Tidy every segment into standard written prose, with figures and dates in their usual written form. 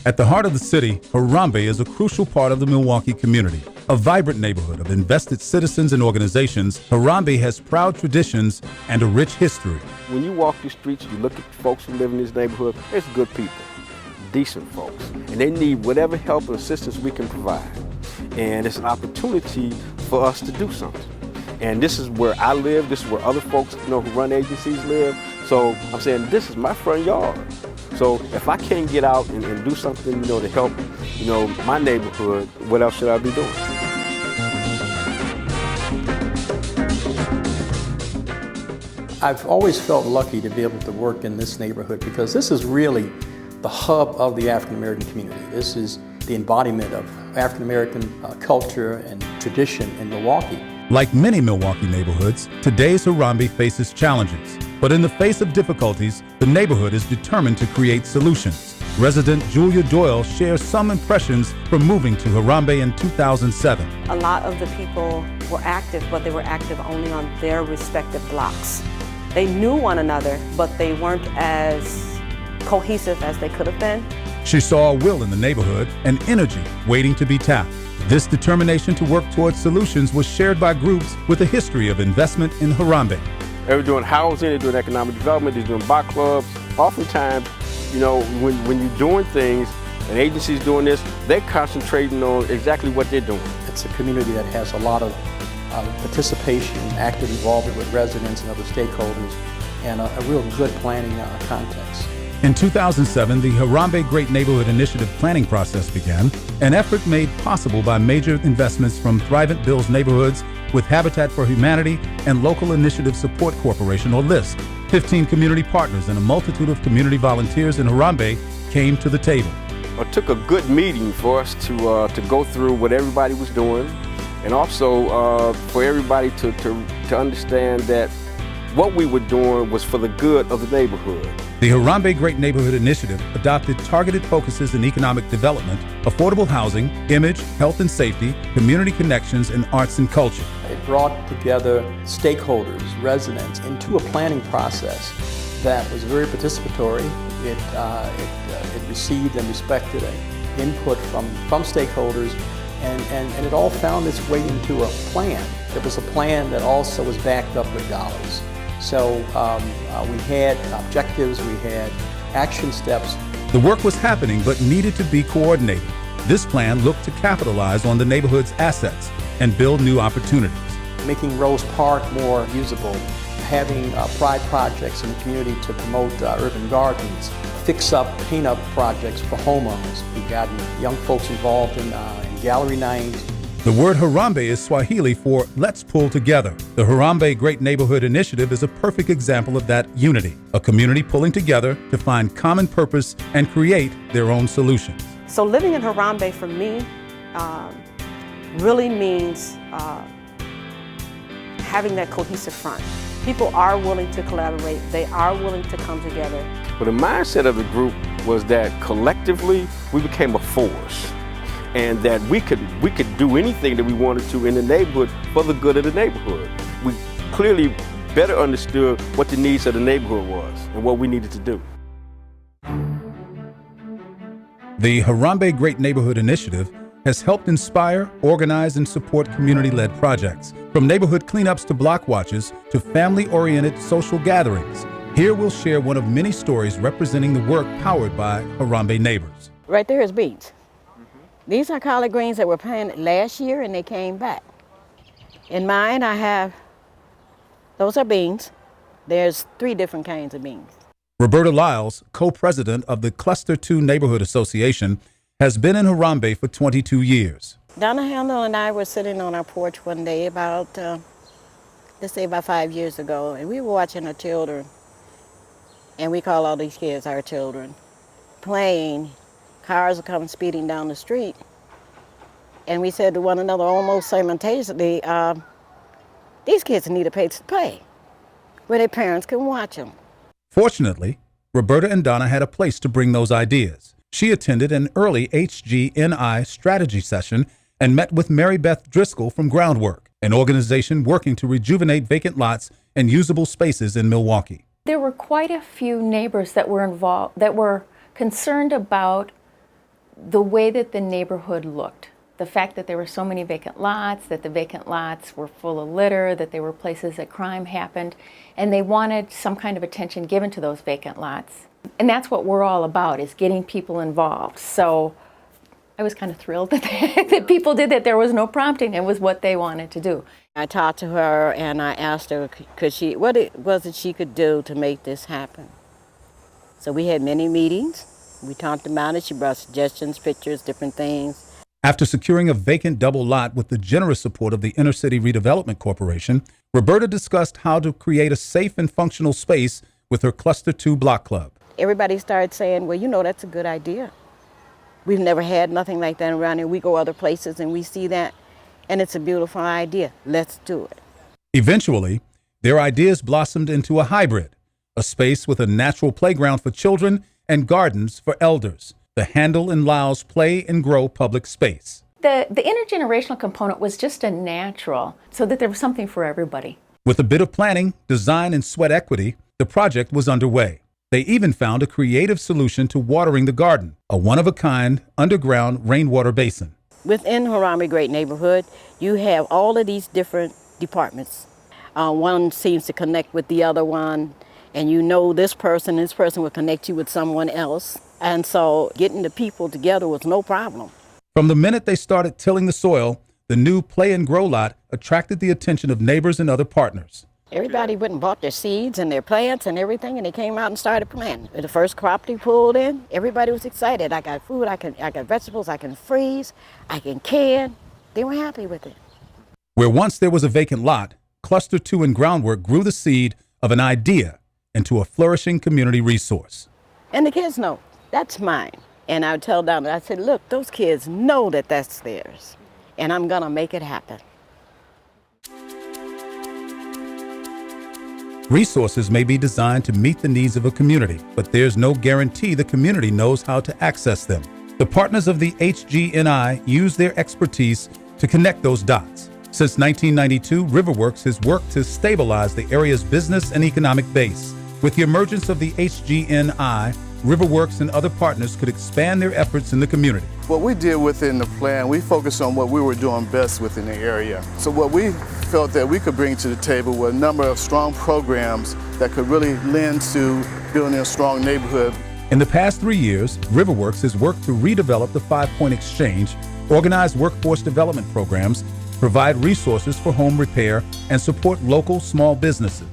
At the heart of the city, Harambee is a crucial part of the Milwaukee community. A vibrant neighborhood of invested citizens and organizations, Harambee has proud traditions and a rich history. When you walk the streets, you look at folks who live in this neighborhood, there's good people, decent folks, and they need whatever help and assistance we can provide. And it's an opportunity for us to do something. And this is where I live, this is where other folks who run agencies live. So I'm saying this is my front yard. So if I can't get out and do something, to help, my neighborhood, what else should I be doing? I've always felt lucky to be able to work in this neighborhood because this is really the hub of the African American community. This is the embodiment of African American culture and tradition in Milwaukee. Like many Milwaukee neighborhoods, today's Harambee faces challenges. But in the face of difficulties, the neighborhood is determined to create solutions. Resident Julia Doyle shares some impressions from moving to Harambee in 2007. A lot of the people were active, but they were active only on their respective blocks. They knew one another, but they weren't as cohesive as they could have been. She saw a will in the neighborhood and energy waiting to be tapped. This determination to work towards solutions was shared by groups with a history of investment in Harambee. They're doing housing, they're doing economic development, they're doing bike clubs. Oftentimes, when you're doing things, an agency's doing this, they're concentrating on exactly what they're doing. It's a community that has a lot of participation, active involvement with residents and other stakeholders, and a real good planning context. In 2007, the Harambee Great Neighborhood Initiative planning process began, an effort made possible by major investments from Thrivent Builds Neighborhoods with Habitat for Humanity and Local Initiative Support Corporation, or LISC. 15 community partners and a multitude of community volunteers in Harambee came to the table. It took a good meeting for us to go through what everybody was doing, and also for everybody to understand that what we were doing was for the good of the neighborhood. The Harambee Great Neighborhood Initiative adopted targeted focuses in economic development, affordable housing, image, health and safety, community connections, and arts and culture. It brought together stakeholders, residents, into a planning process that was very participatory. It received and respected input from stakeholders, and it all found its way into a plan. It was a plan that also was backed up with dollars. So we had objectives, we had action steps. The work was happening but needed to be coordinated. This plan looked to capitalize on the neighborhood's assets and build new opportunities. Making Rose Park more usable, having pride projects in the community to promote urban gardens, fix-up, paint-up projects for homeowners. We've gotten young folks involved in gallery night. The word Harambee is Swahili for let's pull together. The Harambee Great Neighborhood Initiative is a perfect example of that unity, a community pulling together to find common purpose and create their own solutions. So living in Harambee for me really means having that cohesive front. People are willing to collaborate, they are willing to come together. But the mindset of the group was that collectively we became a force, and that we could do anything that we wanted to in the neighborhood for the good of the neighborhood. We clearly better understood what the needs of the neighborhood was and what we needed to do. The Harambee Great Neighborhood Initiative has helped inspire, organize, and support community-led projects, from neighborhood cleanups to block watches to family-oriented social gatherings. Here we'll share one of many stories representing the work powered by Harambee neighbors. Right there is beans. These are collard greens that were planted last year and they came back. In mine those are beans. There's 3 different kinds of beans. Roberta Lyles, co-president of the Cluster 2 Neighborhood Association, has been in Harambee for 22 years. Donna Handel and I were sitting on our porch one day about 5 years ago, and we were watching our children, and we call all these kids our children, playing. Cars are coming speeding down the street. And we said to one another almost simultaneously, these kids need a place to play where their parents can watch them. Fortunately, Roberta and Donna had a place to bring those ideas. She attended an early HGNI strategy session and met with Mary Beth Driscoll from Groundwork, an organization working to rejuvenate vacant lots and usable spaces in Milwaukee. There were quite a few neighbors that were involved, that were concerned about the way that the neighborhood looked. The fact that there were so many vacant lots, that the vacant lots were full of litter, that they were places that crime happened, and they wanted some kind of attention given to those vacant lots. And that's what we're all about, is getting people involved. So I was kind of thrilled that, that people did that. There was no prompting. It was what they wanted to do. I talked to her and I asked her, what it was that she could do to make this happen. So we had many meetings. We talked about it. She brought suggestions, pictures, different things. After securing a vacant double lot with the generous support of the Inner City Redevelopment Corporation, Roberta discussed how to create a safe and functional space with her Cluster 2 Block Club. Everybody started saying, well, you know, that's a good idea. We've never had nothing like that around here. We go other places and we see that, and it's a beautiful idea. Let's do it. Eventually, their ideas blossomed into a hybrid, a space with a natural playground for children and gardens for elders, the Handel and Lyles Play and Grow public space. The intergenerational component was just a natural, so that there was something for everybody. With a bit of planning, design, and sweat equity, the project was underway. They even found a creative solution to watering the garden, a one-of-a-kind underground rainwater basin. Within Harambee Great Neighborhood, you have all of these different departments. One seems to connect with the other one, and you know this person will connect you with someone else. And so getting the people together was no problem. From the minute they started tilling the soil, the new Play and Grow lot attracted the attention of neighbors and other partners. Everybody went and bought their seeds and their plants and everything, and they came out and started planting. The first crop they pulled in, everybody was excited. I got food, I got vegetables, I can freeze, I can can. They were happy with it. Where once there was a vacant lot, Cluster 2 and Groundwork grew the seed of an idea into a flourishing community resource. And the kids know, that's mine. And I would tell them, I said, look, those kids know that that's theirs, and I'm gonna make it happen. Resources may be designed to meet the needs of a community, but there's no guarantee the community knows how to access them. The partners of the HGNI use their expertise to connect those dots. Since 1992, Riverworks has worked to stabilize the area's business and economic base. With the emergence of the HGNI, Riverworks and other partners could expand their efforts in the community. What we did within the plan, we focused on what we were doing best within the area. So what we felt that we could bring to the table were a number of strong programs that could really lend to building a strong neighborhood. In the past 3 years, Riverworks has worked to redevelop the 5 Point Exchange, organize workforce development programs, provide resources for home repair, and support local small businesses.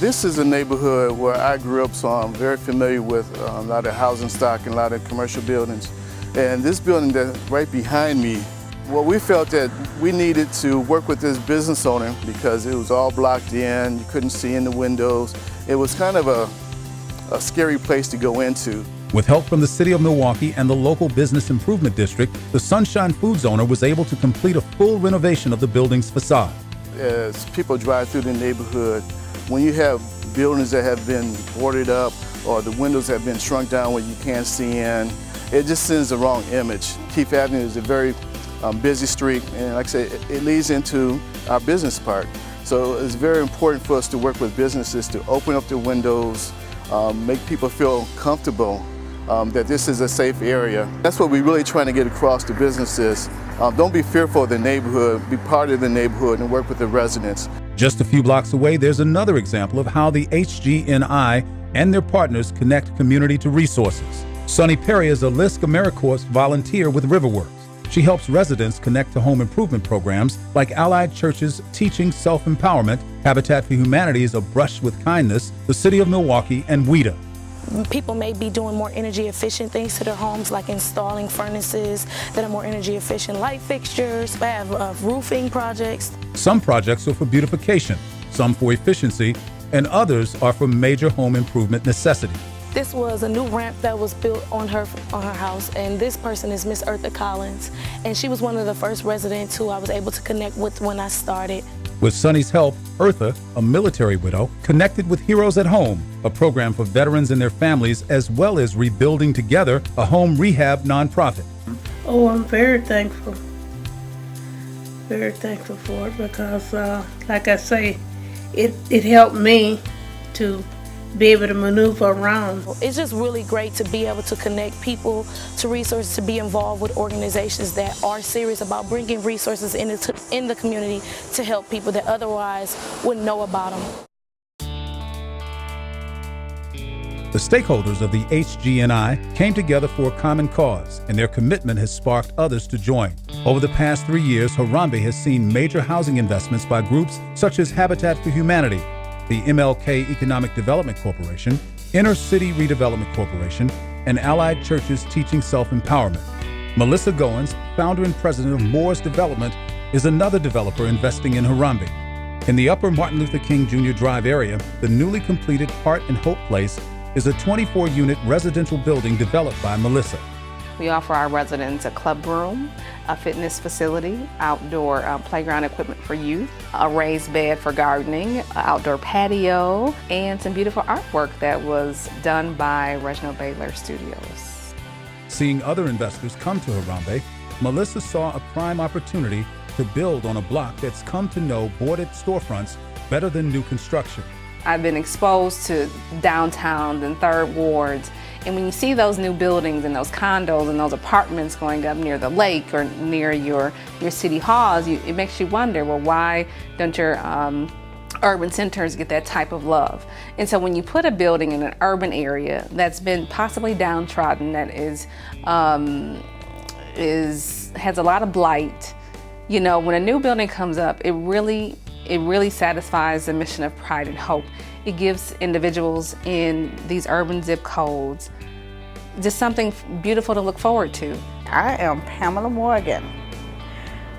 This is a neighborhood where I grew up, so I'm very familiar with a lot of housing stock and a lot of commercial buildings. And this building that's right behind me, well, we felt that we needed to work with this business owner because it was all blocked in, you couldn't see in the windows. It was kind of a scary place to go into. With help from the City of Milwaukee and the local Business Improvement District, the Sunshine Foods owner was able to complete a full renovation of the building's facade. As people drive through the neighborhood, when you have buildings that have been boarded up or the windows have been shrunk down where you can't see in, it just sends the wrong image. Keith Avenue is a very busy street, and like I say, it leads into our business park. So it's very important for us to work with businesses to open up their windows, make people feel comfortable that this is a safe area. That's what we're really trying to get across to businesses. Don't be fearful of the neighborhood, be part of the neighborhood and work with the residents. Just a few blocks away, there's another example of how the HGNI and their partners connect community to resources. Sunny Perry is a LISC AmeriCorps volunteer with Riverworks. She helps residents connect to home improvement programs like Allied Church's Teaching Self-Empowerment, Habitat for Humanity's A Brush with Kindness, the City of Milwaukee, and WIDA. People may be doing more energy efficient things to their homes, like installing furnaces that are more energy efficient, light fixtures, have roofing projects. Some projects are for beautification, some for efficiency, and others are for major home improvement necessity. This was a new ramp that was built on her house, and this person is Miss Eartha Collins, and she was one of the first residents who I was able to connect with when I started. With Sunny's help, Eartha, a military widow, connected with Heroes at Home, a program for veterans and their families, as well as Rebuilding Together, a home rehab nonprofit. Oh, I'm very thankful for it because, like I say, it helped me to be able to maneuver around. It's just really great to be able to connect people to resources, to be involved with organizations that are serious about bringing resources in the community to help people that otherwise wouldn't know about them. The stakeholders of the HGNI came together for a common cause, and their commitment has sparked others to join. Over the past 3 years, Harambee has seen major housing investments by groups such as Habitat for Humanity, the MLK Economic Development Corporation, Inner City Redevelopment Corporation, and Allied Churches Teaching Self-Empowerment. Melissa Goins, founder and president of Moore's Development, is another developer investing in Harambee. In the upper Martin Luther King Jr. Drive area, the newly completed Heart and Hope Place is a 24-unit residential building developed by Melissa. We offer our residents a club room, a fitness facility, outdoor playground equipment for youth, a raised bed for gardening, an outdoor patio, and some beautiful artwork that was done by Reginald Baylor Studios. Seeing other investors come to Harambee, Melissa saw a prime opportunity to build on a block that's come to know boarded storefronts better than new construction. I've been exposed to downtowns and third wards, and when you see those new buildings and those condos and those apartments going up near the lake or near your city halls, it makes you wonder, well, why don't your urban centers get that type of love? And so when you put a building in an urban area that's been possibly downtrodden, that has a lot of blight, you know, when a new building comes up, it really satisfies the mission of pride and hope. It gives individuals in these urban zip codes just something beautiful to look forward to. I am Pamela Morgan.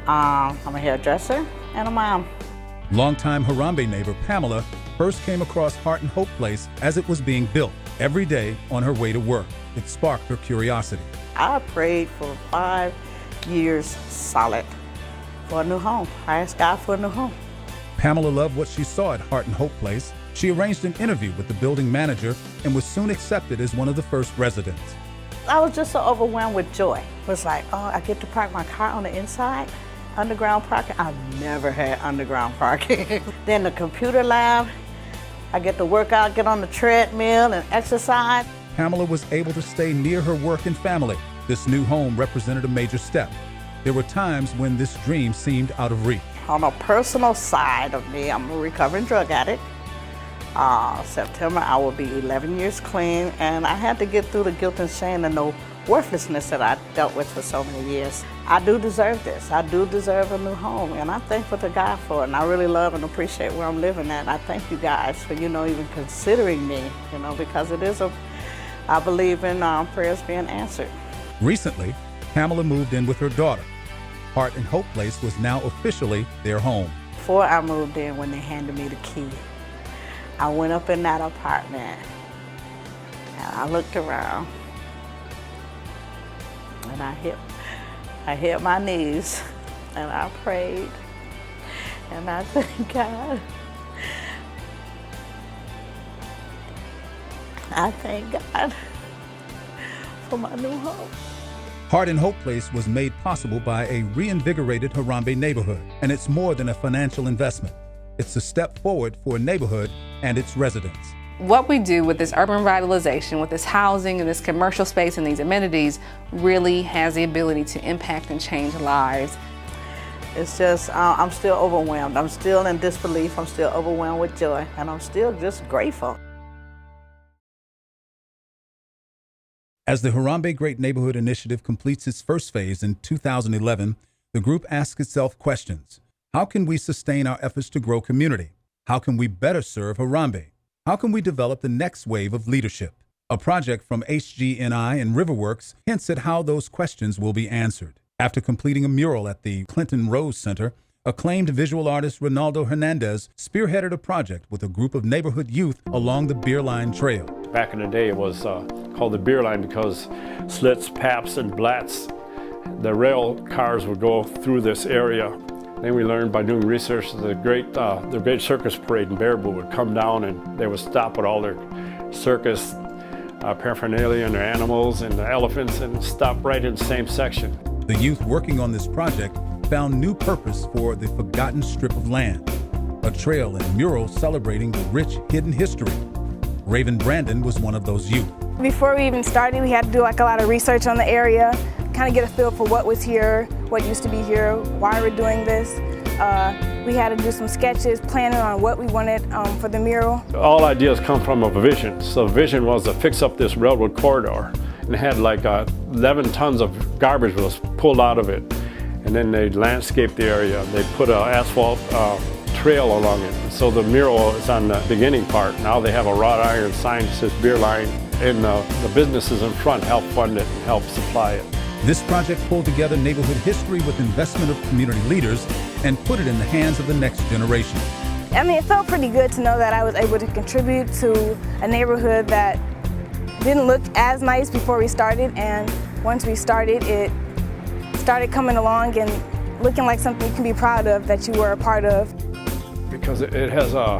I'm a hairdresser and a mom. Longtime Harambee neighbor Pamela first came across Heart and Hope Place as it was being built. Every day on her way to work, it sparked her curiosity. I prayed for 5 years solid for a new home. I asked God for a new home. Pamela loved what she saw at Heart and Hope Place. She arranged an interview with the building manager and was soon accepted as one of the first residents. I was just so overwhelmed with joy. It was like, oh, I get to park my car on the inside, underground parking. I've never had underground parking. Then the computer lab, I get to work out, get on the treadmill and exercise. Pamela was able to stay near her work and family. This new home represented a major step. There were times when this dream seemed out of reach. On a personal side of me, I'm a recovering drug addict. September, I will be 11 years clean, and I had to get through the guilt and shame and the worthlessness that I dealt with for so many years. I do deserve this. I do deserve a new home, and I'm thankful to God for it, and I really love and appreciate where I'm living at. I thank you guys for, even considering me, because it is I believe in prayers being answered. Recently, Pamela moved in with her daughter. Heart and Hope Place was now officially their home. Before I moved in, when they handed me the key, I went up in that apartment and I looked around and I hit my knees and I prayed and I thank God. I thank God for my new home. Heart and Hope Place was made possible by a reinvigorated Harambee neighborhood, and it's more than a financial investment. It's a step forward for a neighborhood and its residents. What we do with this urban revitalization, with this housing and this commercial space and these amenities really has the ability to impact and change lives. It's just, I'm still overwhelmed. I'm still in disbelief. I'm still overwhelmed with joy, and I'm still just grateful. As the Harambee Great Neighborhood Initiative completes its first phase in 2011, the group asks itself questions. How can we sustain our efforts to grow community? How can we better serve Harambee? How can we develop the next wave of leadership? A project from HGNI and Riverworks hints at how those questions will be answered. After completing a mural at the Clinton Rose Center, acclaimed visual artist Ronaldo Hernandez spearheaded a project with a group of neighborhood youth along the Beer Line Trail. Back in the day, it was called the Beer Line because Slits, Paps, and Blatts, the rail cars would go through this area. Then we learned by doing research that the great circus parade in Baraboo would come down and they would stop with all their circus paraphernalia and their animals and the elephants and stop right in the same section. The youth working on this project found new purpose for the forgotten strip of land, a trail and mural celebrating the rich hidden history. Raven Brandon was one of those youth. Before we even started, we had to do like a lot of research on the area, kind of get a feel for what was here, what used to be here, why we're doing this. We had to do some sketches, planning on what we wanted for the mural. All ideas come from a vision. So the vision was to fix up this railroad corridor, and it had like 11 tons of garbage was pulled out of it. And then they landscaped the area. They put an asphalt trail along it. So the mural is on the beginning part. Now they have a wrought iron sign that says beer line, and the businesses in front help fund it and help supply it. This project pulled together neighborhood history with investment of community leaders and put it in the hands of the next generation. I mean, it felt pretty good to know that I was able to contribute to a neighborhood that didn't look as nice before we started, and once we started, it started coming along and looking like something you can be proud of that you were a part of. Because it has a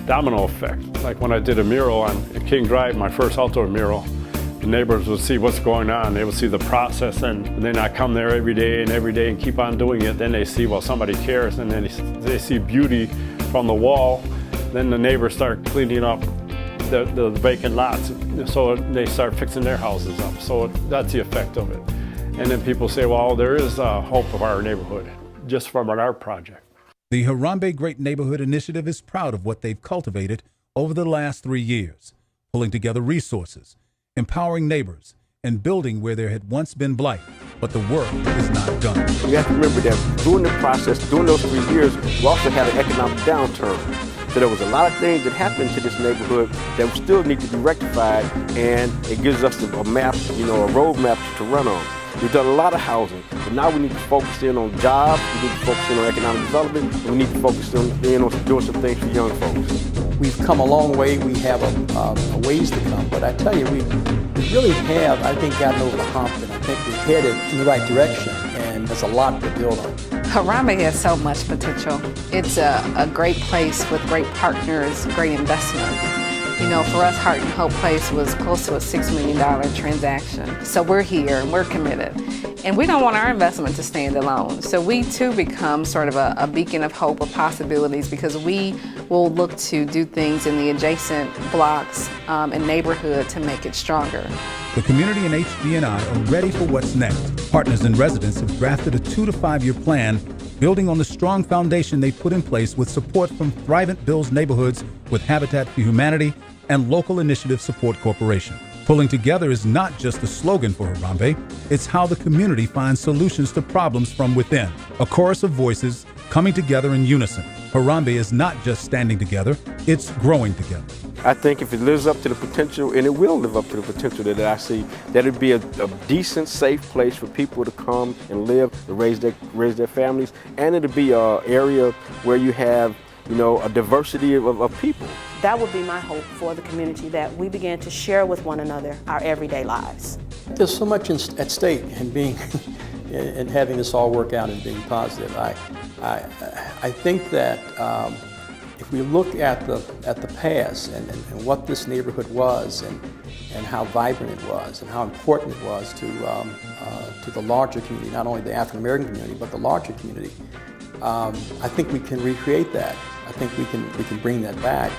domino effect. Like when I did a mural on King Drive, my first outdoor mural, the neighbors would see what's going on. They would see the process, and then I come there every day and keep on doing it. Then they see, well, somebody cares, and then they see beauty from the wall. Then the neighbors start cleaning up the vacant lots, so they start fixing their houses up. So that's the effect of it. And then people say, well, there is hope of our neighborhood just from an art project. The Harambee Great Neighborhood Initiative is proud of what they've cultivated over the last 3 years, pulling together resources, empowering neighbors, and building where there had once been blight. But the work is not done. You have to remember that during the process, during those 3 years, we also had an economic downturn. So there was a lot of things that happened to this neighborhood that still need to be rectified, and it gives us a map, a road map to run on. We've done a lot of housing, but now we need to focus in on jobs, we need to focus in on economic development, and we need to focus in on doing some things for young folks. We've come a long way. We have a ways to come, but I tell you, we really have, I think, gotten over the hump, and I think we're headed in the right direction, and there's a lot to build on. Harambee has so much potential. It's a great place with great partners, great investment. You know, for us, Heart and Hope Place was close to a $6 million transaction. So we're here and we're committed. And we don't want our investment to stand alone. So we too become sort of a beacon of hope or possibilities, because we will look to do things in the adjacent blocks and neighborhood to make it stronger. The community and HG&I are ready for what's next. Partners and residents have drafted a 2 to 5 year plan, building on the strong foundation they put in place with support from Thrivent Builds Neighborhoods with Habitat for Humanity and Local Initiative Support Corporation. Pulling together is not just a slogan for Harambee, it's how the community finds solutions to problems from within. A chorus of voices coming together in unison. Harambee is not just standing together, it's growing together. I think if it lives up to the potential, and it will live up to the potential that I see, that it'd be a decent, safe place for people to come and live, to raise their families, and it'd be an area where you have, a diversity of people. That would be my hope for the community, that we begin to share with one another our everyday lives. There's so much at stake in being, in having this all work out and being positive. I think that if we look at the past and what this neighborhood was and how vibrant it was and how important it was to the larger community, not only the African American community but the larger community, I think we can recreate that. I think we can bring that back.